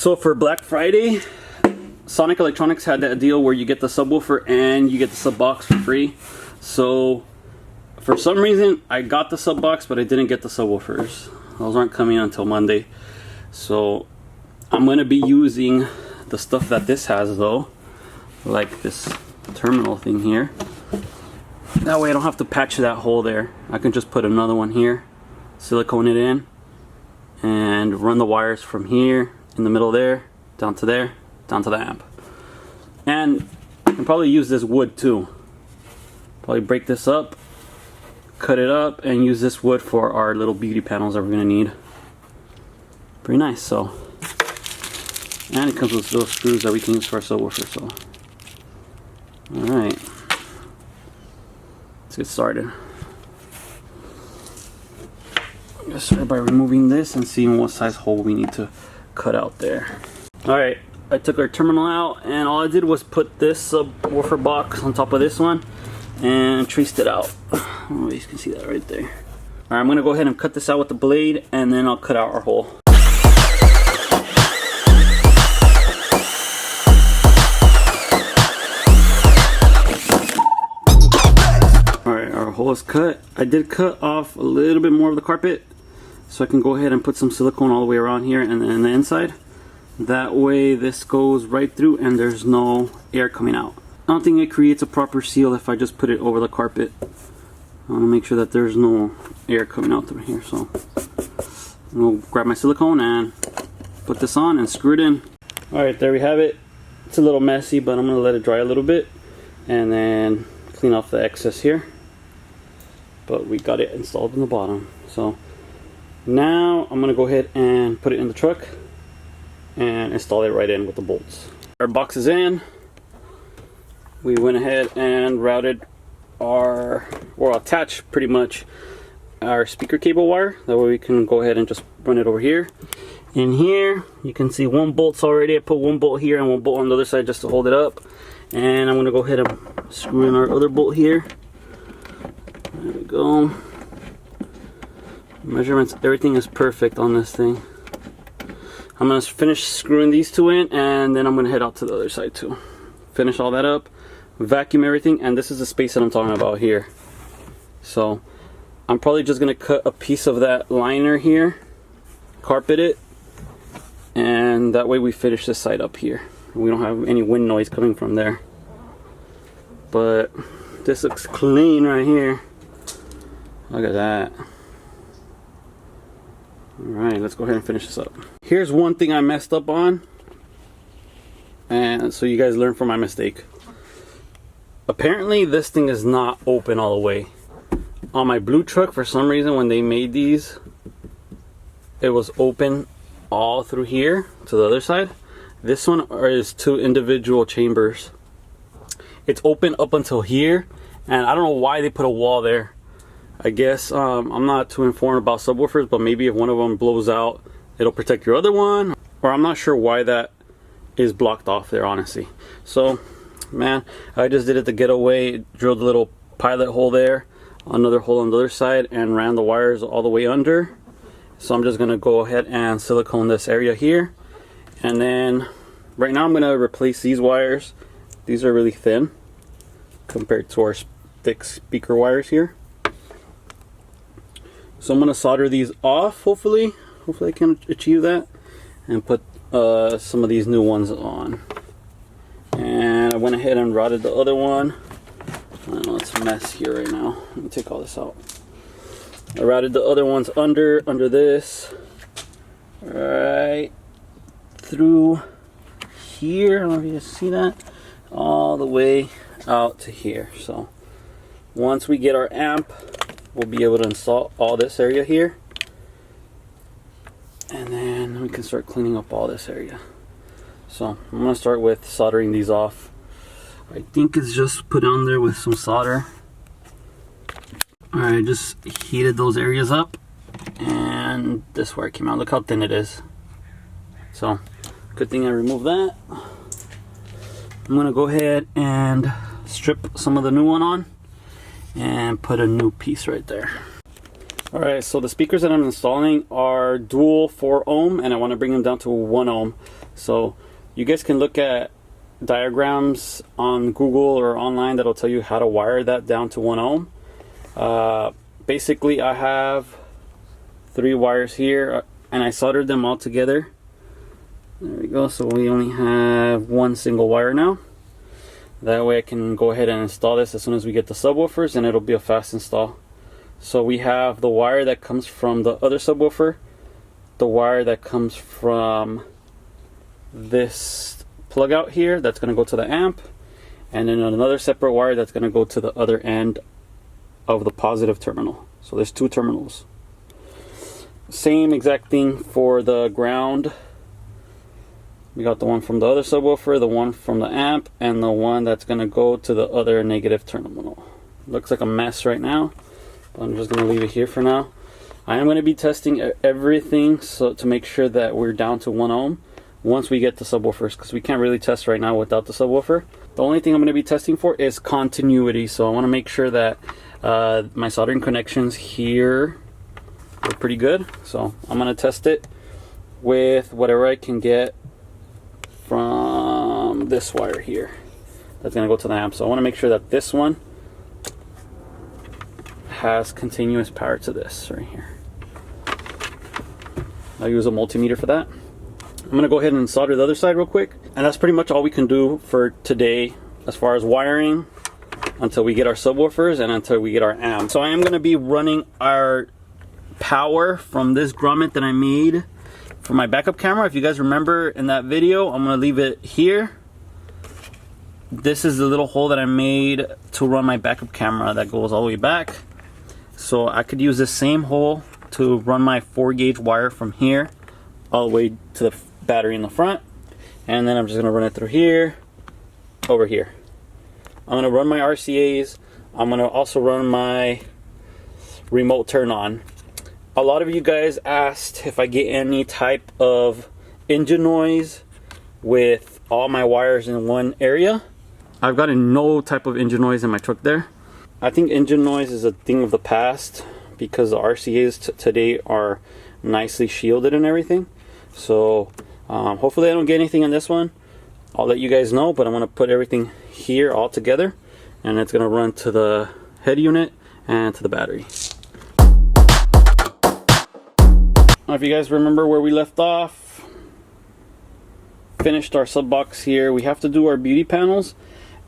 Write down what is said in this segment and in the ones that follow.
So for Black Friday, Sonic Electronics had that deal where you get the subwoofer and you get the sub box for free. So for some reason I got the sub box, but I didn't get the subwoofers. Those aren't coming until Monday. So I'm going to be using the stuff that this has though, like this terminal thing here. That way I don't have to patch that hole there. I can just put another one here, silicone it in, and run the wires from here in the middle there, down to there, down to the amp. And I can probably use this wood too. Probably break this up, cut it up, and use this wood for our little beauty panels that we're going to need. Pretty nice. So, and it comes with little screws that we can use for our subwoofer. So, alright, let's get started. I'm gonna start by removing this and seeing what size hole we need to cut out there. Alright, I took our terminal out and all I did was put this subwoofer box on top of this one and traced it out. Oh, you can see that right there. Alright, I'm gonna go ahead and cut this out with the blade and then I'll cut out our hole. Alright, our hole is cut. I did cut off a little bit more of the carpet so I can go ahead and put some silicone all the way around here and then the inside. That way this goes right through and there's no air coming out. I don't think it creates a proper seal if I just put it over the carpet. I want to make sure that there's no air coming out through here. So I'm going to grab my silicone and put this on and screw it in. Alright, there we have it. It's a little messy, but I'm going to let it dry a little bit and then clean off the excess here. But we got it installed in the bottom. So now I'm going to go ahead and put it in the truck and install it right in with the bolts. Our box is in. We went ahead and routed our, or attached pretty much our speaker cable wire. That way we can go ahead and just run it over here. In here you can see one bolt's already. I put one bolt here and one bolt on the other side just to hold it up. And I'm going to go ahead and screw in our other bolt here. There we go. Measurements, everything is perfect on this thing. I'm going to finish screwing these two in and then I'm going to head out to the other side too. Finish all that up, vacuum everything, and this is the space that I'm talking about here. So I'm probably just going to cut a piece of that liner here, carpet it, and that way we finish this side up here. We don't have any wind noise coming from there. But this looks clean right here. Look at that. Alright, let's go ahead and finish this up. Here's one thing I messed up on, and so you guys learn from my mistake. Apparently this thing is not open all the way. On my blue truck, for some reason when they made these, it was open all through here to the other side. This one is two individual chambers. It's open up until here, and I don't know why they put a wall there. I guess I'm not too informed about subwoofers, but maybe if one of them blows out, it'll protect your other one, or I'm not sure why that is blocked off there, honestly. So, man, I just did it to get away. Drilled a little pilot hole there, another hole on the other side, and ran the wires all the way under. So I'm just gonna go ahead and silicone this area here, and then right now I'm gonna replace these wires. These are really thin compared to our thick speaker wires here. So I'm going to solder these off, hopefully I can achieve that, and put some of these new ones on. And I went ahead and routed the other one. I know it's a mess here right now. Let me take all this out. I routed the other ones under this, right through here. I don't know if you guys see that, all the way out to here. So once we get our amp, we'll be able to install all this area here, and then we can start cleaning up all this area. So I'm going to start with soldering these off. I think it's just put on there with some solder. Alright, I just heated those areas up, and this wire came out. Look how thin it is. So good thing I removed that. I'm going to go ahead and strip some of the new one on and put a new piece right there. Alright, so the speakers that I'm installing are dual 4 ohm, and I want to bring them down to 1 ohm. So you guys can look at diagrams on Google or online that'll tell you how to wire that down to 1 ohm. Basically, I have 3 wires here, and I soldered them all together. There we go, so we only have 1 single wire now. That way I can go ahead and install this as soon as we get the subwoofers, and it'll be a fast install. So we have the wire that comes from the other subwoofer, the wire that comes from this plug out here that's going to go to the amp, and then another separate wire that's going to go to the other end of the positive terminal. So there's 2 terminals. Same exact thing for the ground. We got the one from the other subwoofer, the one from the amp, and the one that's going to go to the other negative terminal. Looks like a mess right now. I'm just going to leave it here for now. I am going to be testing everything to make sure that we're down to 1 ohm once we get the subwoofers, because we can't really test right now without the subwoofer. The only thing I'm going to be testing for is continuity. So I want to make sure that my soldering connections here are pretty good. So I'm going to test it with whatever I can get from this wire here. That's going to go to the amp. So I want to make sure that this one has continuous power to this right here. I'll use a multimeter for that. I'm going to go ahead and solder the other side real quick, and that's pretty much all we can do for today as far as wiring until we get our subwoofers and until we get our amp. So I am going to be running our power from this grommet that I made for my backup camera. If you guys remember in that video, I'm going to leave it here. This is the little hole that I made to run my backup camera that goes all the way back. So I could use the same hole to run my 4-gauge wire from here all the way to the battery in the front, and then I'm just going to run it through here, over here. I'm going to run my RCAs. I'm going to also run my remote turn on. A lot of you guys asked if I get any type of engine noise with all my wires in one area. I've gotten no type of engine noise in my truck there. I think engine noise is a thing of the past because the RCAs today are nicely shielded and everything. So hopefully I don't get anything in this one. I'll let you guys know, but I'm going to put everything here all together, and it's going to run to the head unit and to the battery. Now, if you guys remember where we left off, finished our sub box here. We have to do our beauty panels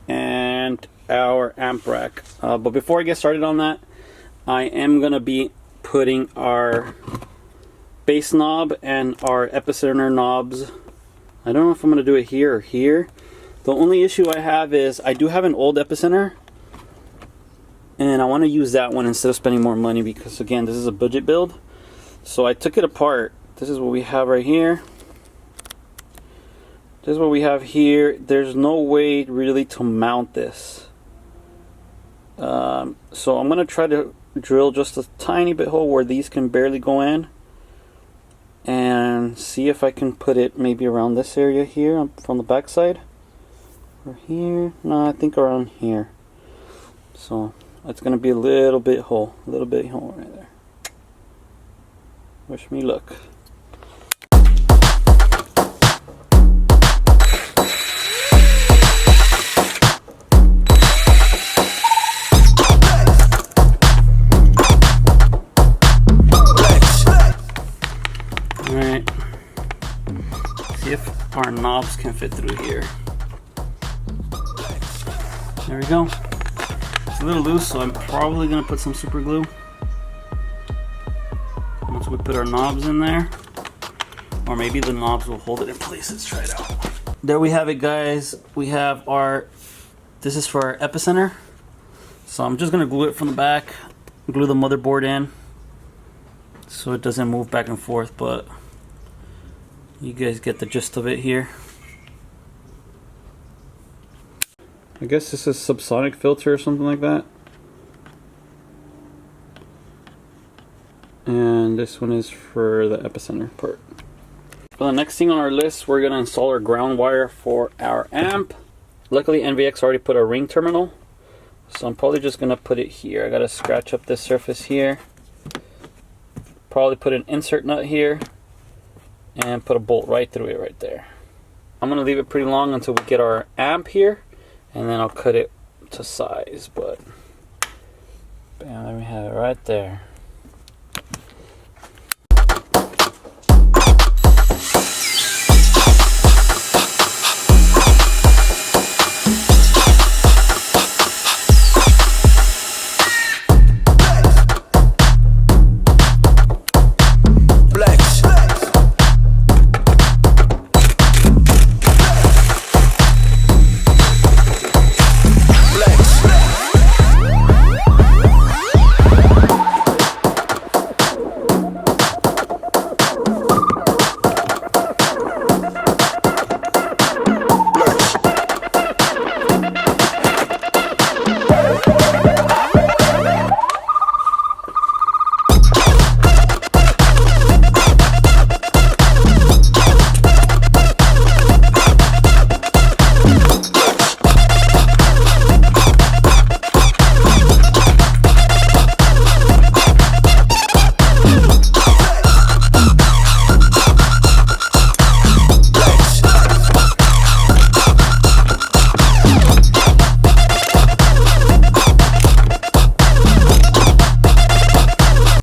and our amp rack, but before I get started on that, I am gonna be putting our base knob and our epicenter knobs. I don't know if I'm gonna do it here or here. The only issue I have is I do have an old epicenter, and I want to use that one instead of spending more money, because again, this is a budget build. So I took it apart. This is what we have right here. This is what we have here. There's no way really to mount this. So I'm going to try to drill just a tiny bit hole where these can barely go in, and see if I can put it maybe around this area here from the back side. Or here. No, I think around here. So it's going to be a little bit hole right there. Wish me luck. Alright, see if our knobs can fit through here. There we go. It's a little loose, so I'm probably going to put some super glue once we put our knobs in there, or maybe the knobs will hold it in place. Let's try it out. There we have it, guys. We have this is for our epicenter. So I'm just going to glue it from the back, glue the motherboard in so it doesn't move back and forth, but you guys get the gist of it here. I guess this is subsonic filter or something like that. And this one is for the epicenter part. Well, the next thing on our list, we're going to install our ground wire for our amp. Luckily NVX already put a ring terminal, so I'm probably just going to put it here. I got to scratch up this surface here Probably put an insert nut here and put a bolt right through it right there. I'm gonna leave it pretty long until we get our amp here, and then I'll cut it to size. But bam, there we have it right there.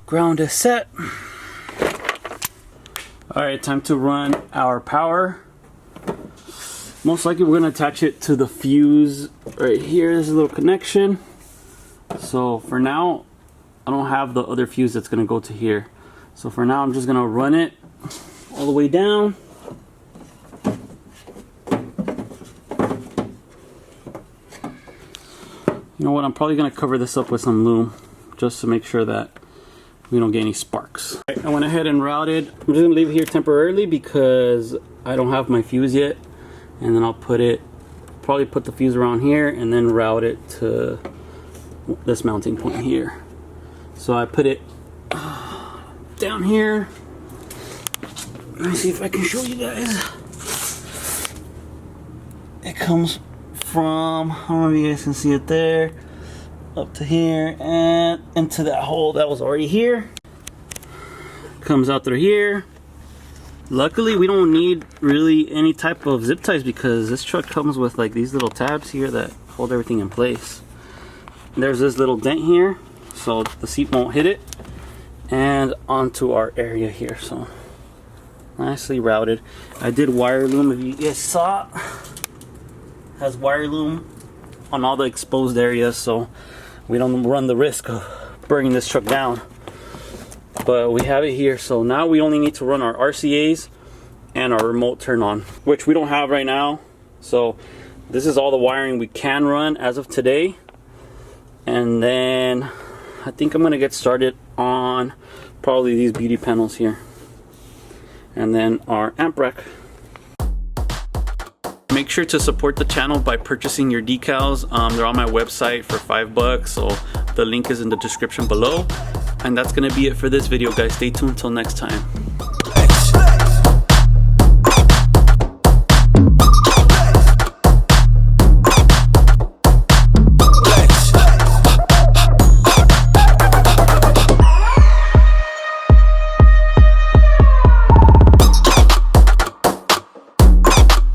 Ground is set. Alright, time to run our power. Most likely we're going to attach it to the fuse right here. There's a little connection. So for now, I don't have the other fuse that's going to go to here. So for now, I'm just going to run it all the way down. You know what, I'm probably going to cover this up with some loom just to make sure that we don't get any sparks. I went ahead and routed. I'm just gonna leave it here temporarily because I don't have my fuse yet, and then I'll probably put the fuse around here and then route it to this mounting point here. So I put it down here. Let me see if I can show you guys. It comes from, I don't know if you guys can see it there, up to here and into that hole that was already here. Comes out through here. Luckily we don't need really any type of zip ties because this truck comes with like these little tabs here that hold everything in place. There's this little dent here so the seat won't hit it, and onto our area here. So nicely routed. I did wire loom, if you guys saw, has wire loom on all the exposed areas so we don't run the risk of burning this truck down. But we have it here, so now we only need to run our RCAs and our remote turn on, which we don't have right now. So this is all the wiring we can run as of today. And then I think I'm gonna get started on probably these beauty panels here, and then our amp rack. Make sure to support the channel by purchasing your decals. They're on my website for $5, so the link is in the description below. And that's gonna be it for this video, guys. Stay tuned till next time.